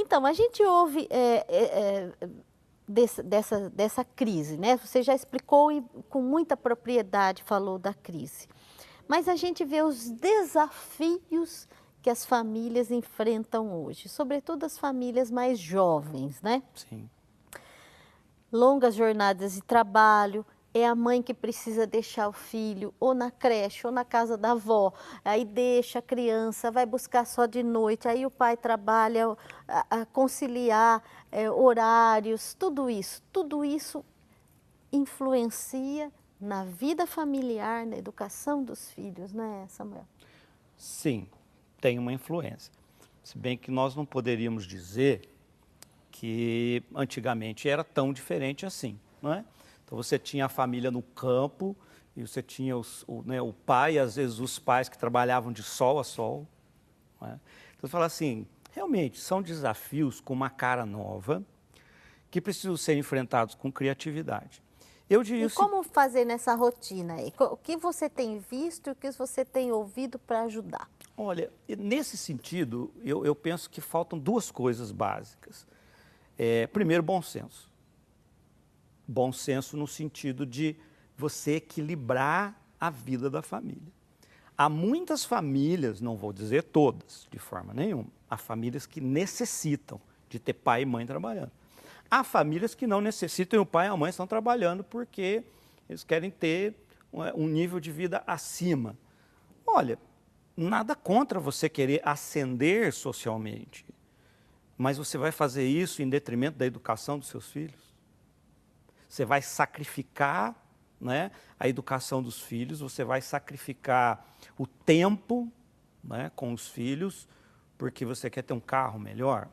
Então, a gente ouve dessa crise, né? Você já explicou e com muita propriedade falou da crise. Mas a gente vê os desafios que as famílias enfrentam hoje, sobretudo as famílias mais jovens, né? Sim. Longas jornadas de trabalho, é a mãe que precisa deixar o filho ou na creche ou na casa da avó, aí deixa a criança, vai buscar só de noite, aí o pai trabalha a conciliar horários, tudo isso influencia na vida familiar, na educação dos filhos, né, Samuel? Sim, tem uma influência. Se bem que nós não poderíamos dizer que antigamente era tão diferente assim, não é? Então você tinha a família no campo e você tinha o pai, às vezes os pais que trabalhavam de sol a sol. Não é? Então você fala assim, realmente são desafios com uma cara nova que precisam ser enfrentados com criatividade. Eu diria E como fazer nessa rotina aí? O que você tem visto e o que você tem ouvido para ajudar? olha, nesse sentido, eu penso que faltam duas coisas básicas. Primeiro, bom senso. Bom senso no sentido de você equilibrar a vida da família. Há muitas famílias, não vou dizer todas, de forma nenhuma, há famílias que necessitam de ter pai e mãe trabalhando. Há famílias que não necessitam e o pai e a mãe estão trabalhando porque eles querem ter um nível de vida acima. Olha, nada contra você querer ascender socialmente, mas você vai fazer isso em detrimento da educação dos seus filhos? Você vai sacrificar, né, a educação dos filhos, você vai sacrificar o tempo, né, com os filhos, porque você quer ter um carro melhor?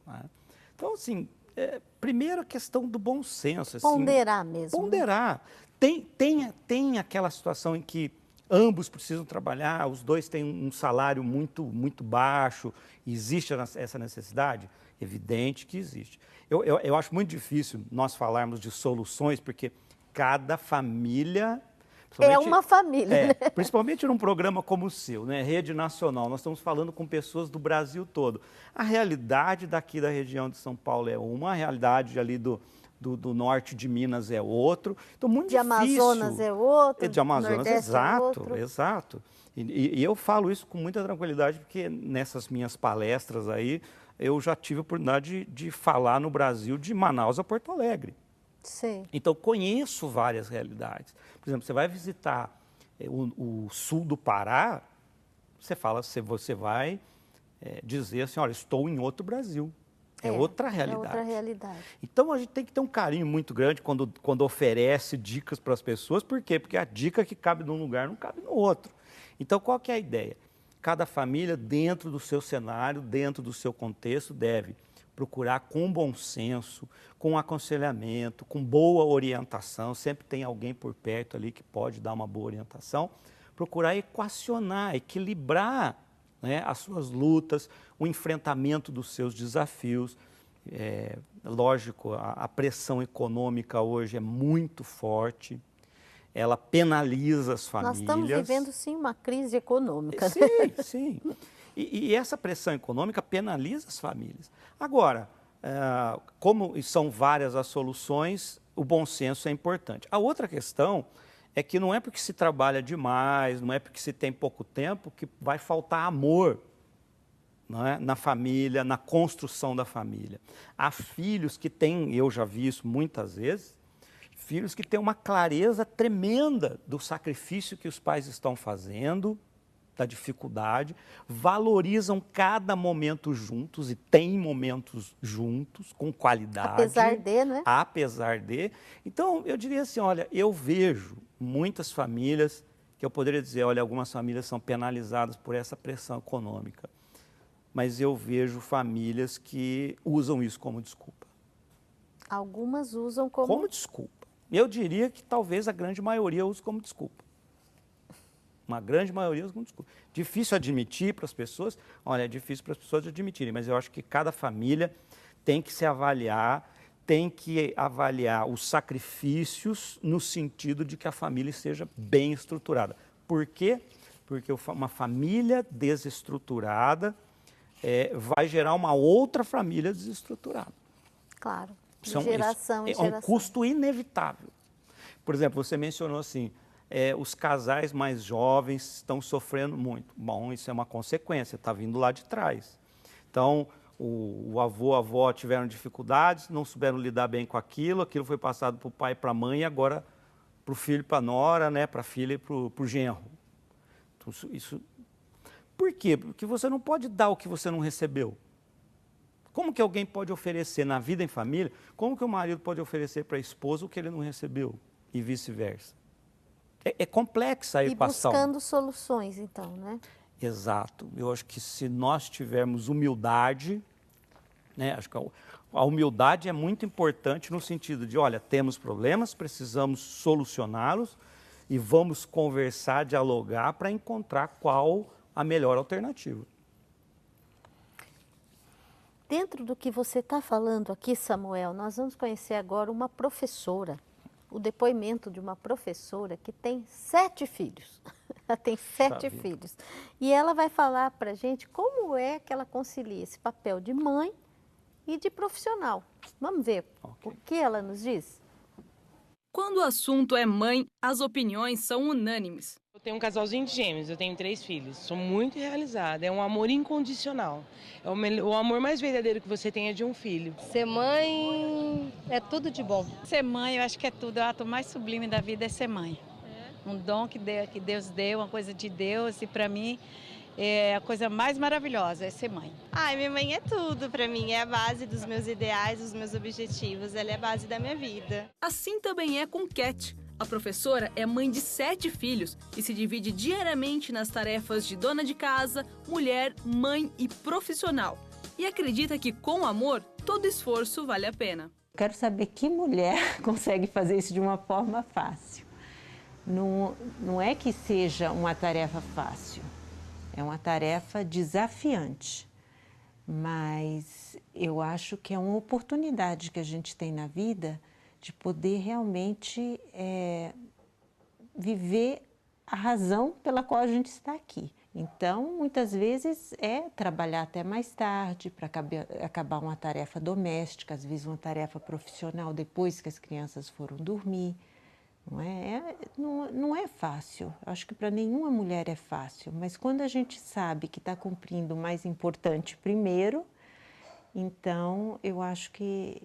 Né? Então, assim, primeiro a questão do bom senso. Assim, Ponderar mesmo. ponderar. Tem aquela situação em que ambos precisam trabalhar, os dois têm um salário muito baixo, existe essa necessidade? Evidente que existe. Eu acho muito difícil nós falarmos de soluções, porque cada família... É uma família, né? Principalmente num programa como o seu, né? Rede Nacional, nós estamos falando com pessoas do Brasil todo. A realidade daqui da região de São Paulo é uma, a realidade ali do norte de Minas é outro. Então, muito De difícil. Amazonas é outro, De Amazonas, Nordeste exato, é outro. exato. E eu falo isso com muita tranquilidade, porque nessas minhas palestras aí, eu já tive a oportunidade de falar no Brasil de Manaus a Porto Alegre. Sim. Então, conheço várias realidades. Por exemplo, você vai visitar o sul do Pará, você vai dizer assim, olha, estou em outro Brasil. É outra realidade. É outra realidade. Então, a gente tem que ter um carinho muito grande quando oferece dicas para as pessoas. Por quê? Porque a dica que cabe num lugar não cabe no outro. Então, qual que é a ideia? Cada família, dentro do seu cenário, dentro do seu contexto, deve procurar com bom senso, com aconselhamento, com boa orientação, sempre tem alguém por perto ali que pode dar uma boa orientação, procurar equacionar, equilibrar, né, as suas lutas, o enfrentamento dos seus desafios. Lógico, a pressão econômica hoje é muito forte, ela penaliza as famílias. Nós estamos vivendo, sim, uma crise econômica. Sim, sim. E essa pressão econômica penaliza as famílias. Agora, como são várias as soluções, o bom senso é importante. A outra questão é que não é porque se trabalha demais, não é porque se tem pouco tempo que vai faltar amor, não é? Na família, na construção da família. Há filhos que têm, eu já vi isso muitas vezes, filhos que têm uma clareza tremenda do sacrifício que os pais estão fazendo, da dificuldade, valorizam cada momento juntos e têm momentos juntos, com qualidade. Apesar de, né? Apesar de. Então, eu diria assim, olha, eu vejo muitas famílias, que eu poderia dizer, olha, algumas famílias são penalizadas por essa pressão econômica, mas eu vejo famílias que usam isso como desculpa. Algumas usam como... Como desculpa. Eu diria que talvez a grande maioria use como desculpa. Uma grande maioria usa como desculpa. Difícil admitir para as pessoas, olha, é difícil para as pessoas admitirem, mas eu acho que cada família tem que se avaliar, tem que avaliar os sacrifícios no sentido de que a família esteja bem estruturada. Por quê? Porque uma família desestruturada, vai gerar uma outra família desestruturada. Claro, de Isso geração em é um geração. custo inevitável. Por exemplo, você mencionou assim, os casais mais jovens estão sofrendo muito. Bom, isso é uma consequência, está vindo lá de trás. Então, o avô, a avó tiveram dificuldades, não souberam lidar bem com aquilo foi passado para o pai e para a mãe e agora para o filho e para a nora, né, para a filha e para o genro. Então, Por quê? Porque você não pode dar o que você não recebeu. Como que alguém pode oferecer na vida em família, como que o marido pode oferecer para a esposa o que ele não recebeu e vice-versa? É complexa a equação. E buscando soluções, então, né? Exato. Eu acho que se nós tivermos humildade, né, acho que a humildade é muito importante no sentido de, olha, temos problemas, precisamos solucioná-los e vamos conversar, dialogar para encontrar qual a melhor alternativa. Dentro do que você está falando aqui, Samuel, nós vamos conhecer agora uma professora, o depoimento de uma professora que tem 7 filhos. Ela tem 7 filhos. E ela vai falar para a gente como é que ela concilia esse papel de mãe e de profissional. Vamos ver o que ela nos diz? Quando o assunto é mãe, as opiniões são unânimes. Eu tenho um casalzinho de gêmeos, eu tenho 3 filhos. Sou muito realizada, é um amor incondicional. É o amor mais verdadeiro que você tem é de um filho. Ser mãe é tudo de bom. Ser mãe, eu acho que é tudo. O ato mais sublime da vida é ser mãe. Um dom que Deus deu, uma coisa de Deus. E para mim, a coisa mais maravilhosa é ser mãe. Ai, minha mãe é tudo para mim. É a base dos meus ideais, dos meus objetivos. Ela é a base da minha vida. Assim também é com Cat. A professora é mãe de 7 filhos e se divide diariamente nas tarefas de dona de casa, mulher, mãe e profissional. E acredita que, com amor, todo esforço vale a pena. Quero saber que mulher consegue fazer isso de uma forma fácil. Não é que seja uma tarefa fácil, é uma tarefa desafiante. Mas eu acho que é uma oportunidade que a gente tem na vida de poder realmente viver a razão pela qual a gente está aqui. Então, muitas vezes é trabalhar até mais tarde para acabar uma tarefa doméstica, às vezes uma tarefa profissional depois que as crianças foram dormir. Não é fácil, acho que para nenhuma mulher é fácil, mas quando a gente sabe que está cumprindo o mais importante primeiro, então eu acho que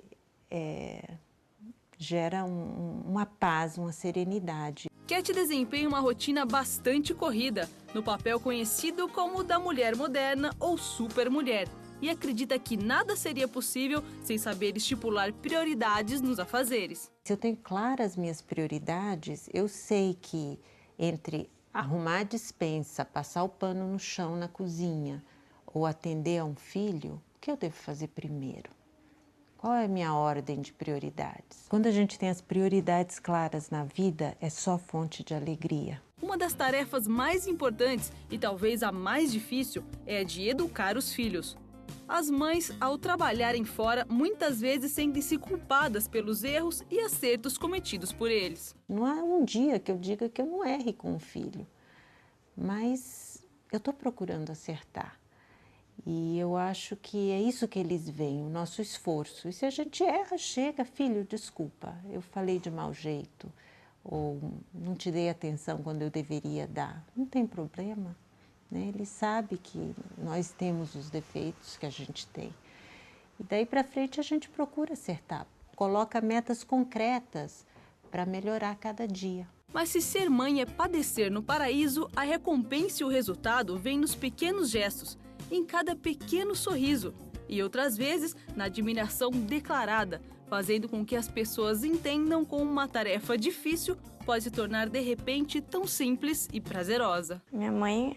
gera uma paz, uma serenidade. Cat desempenha uma rotina bastante corrida, no papel conhecido como da mulher moderna ou supermulher, e acredita que nada seria possível sem saber estipular prioridades nos afazeres. Se eu tenho claras minhas prioridades, eu sei que entre arrumar a despensa, passar o pano no chão na cozinha ou atender a um filho, o que eu devo fazer primeiro? Qual é a minha ordem de prioridades? Quando a gente tem as prioridades claras na vida, é só fonte de alegria. Uma das tarefas mais importantes e talvez a mais difícil é a de educar os filhos. As mães, ao trabalharem fora, muitas vezes sentem-se culpadas pelos erros e acertos cometidos por eles. Não há um dia que eu diga que eu não erre com o filho, mas eu estou procurando acertar. E eu acho que é isso que eles veem, o nosso esforço. E se a gente erra, chega, filho, desculpa, eu falei de mau jeito, ou não te dei atenção quando eu deveria dar. Não tem problema, né? Ele sabe que nós temos os defeitos que a gente tem. E daí para frente a gente procura acertar, coloca metas concretas para melhorar cada dia. Mas se ser mãe é padecer no paraíso, a recompensa e o resultado vêm nos pequenos gestos, em cada pequeno sorriso e outras vezes na admiração declarada, fazendo com que as pessoas entendam como uma tarefa difícil pode se tornar de repente tão simples e prazerosa. Minha mãe,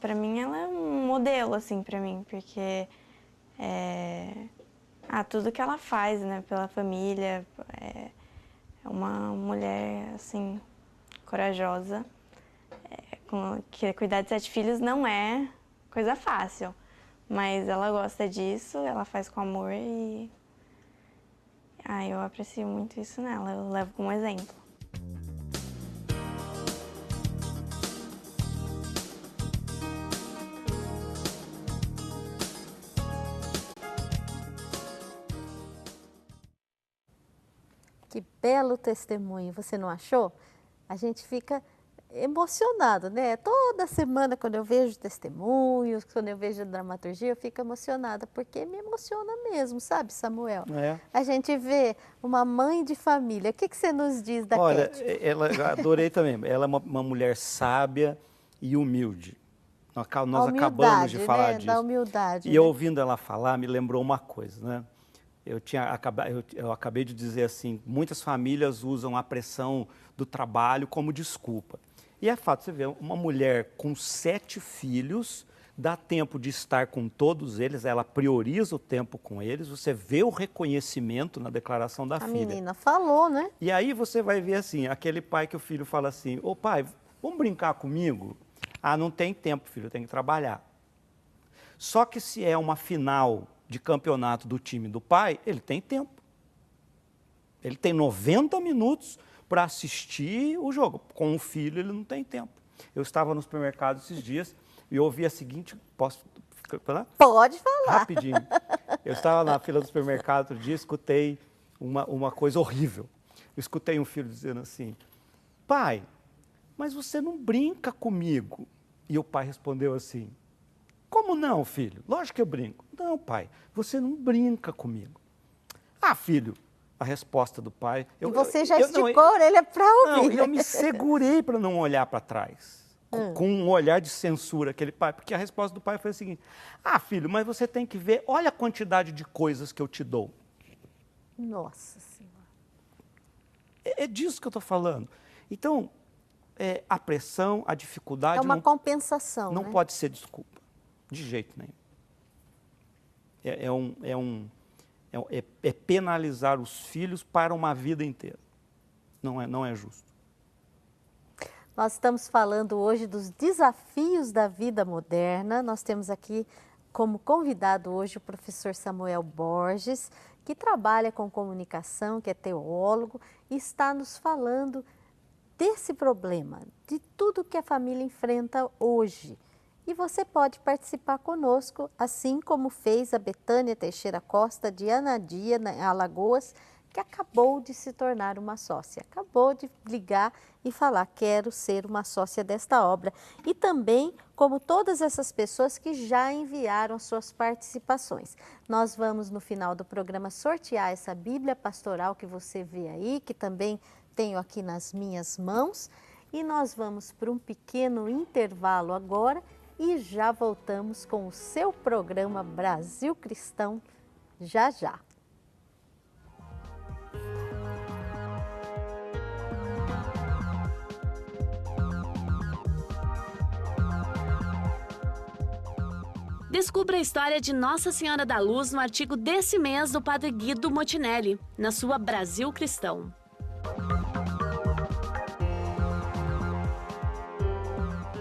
para mim ela é um modelo assim para mim, porque tudo que ela faz, né, pela família, é uma mulher assim corajosa, que cuidar de 7 filhos não é coisa fácil, mas ela gosta disso, ela faz com amor e eu aprecio muito isso nela, eu levo como exemplo. Que belo testemunho, você não achou? A gente fica emocionado, né? Toda semana, quando eu vejo testemunhos, quando eu vejo dramaturgia, eu fico emocionada, porque me emociona mesmo, sabe, Samuel? É. A gente vê uma mãe de família. O que você nos diz da Olha, Cat? eu adorei também. Ela é uma mulher sábia e humilde. Nós acabamos de falar disso. Da humildade. E eu, ouvindo ela falar, me lembrou uma coisa, né? Eu acabei de dizer assim, muitas famílias usam a pressão do trabalho como desculpa. E é fato, você vê, uma mulher com 7 filhos, dá tempo de estar com todos eles, ela prioriza o tempo com eles, você vê o reconhecimento na declaração da filha. A menina falou, né? E aí você vai ver assim, aquele pai que o filho fala assim, ô pai, vamos brincar comigo? Ah, não tem tempo, filho, tem que trabalhar. Só que se é uma final de campeonato do time do pai, ele tem tempo. Ele tem 90 minutos para assistir o jogo. Com o filho, ele não tem tempo. Eu estava no supermercado esses dias e eu ouvi a seguinte... Posso falar? Pode falar. Rapidinho. Eu estava na fila do supermercado outro dia e escutei uma coisa horrível. Eu escutei um filho dizendo assim, pai, mas você não brinca comigo. E o pai respondeu assim, como não, filho? Lógico que eu brinco. Não, pai, você não brinca comigo. Ah, filho, a resposta do pai... E você já esticou a orelha para ouvir. Não, eu me segurei para não olhar para trás, com um olhar de censura, aquele pai, porque a resposta do pai foi a seguinte, ah, filho, mas você tem que ver, olha a quantidade de coisas que eu te dou. Nossa Senhora. É disso que eu estou falando. Então, a pressão, a dificuldade... É uma compensação, não né? pode ser desculpa, de jeito nenhum. É penalizar os filhos para uma vida inteira. Não é justo. Nós estamos falando hoje dos desafios da vida moderna. Nós temos aqui como convidado hoje o professor Samuel Borges, que trabalha com comunicação, que é teólogo, e está nos falando desse problema, de tudo que a família enfrenta hoje. E você pode participar conosco, assim como fez a Betânia Teixeira Costa, de Anadia, em Alagoas, que acabou de se tornar uma sócia. Acabou de ligar e falar, quero ser uma sócia desta obra. E também, como todas essas pessoas que já enviaram suas participações. Nós vamos, no final do programa, sortear essa Bíblia Pastoral que você vê aí, que também tenho aqui nas minhas mãos. E nós vamos para um pequeno intervalo agora e já voltamos com o seu programa Brasil Cristão, já já. Descubra a história de Nossa Senhora da Luz no artigo desse mês do Padre Guido Motinelli, na sua Brasil Cristão.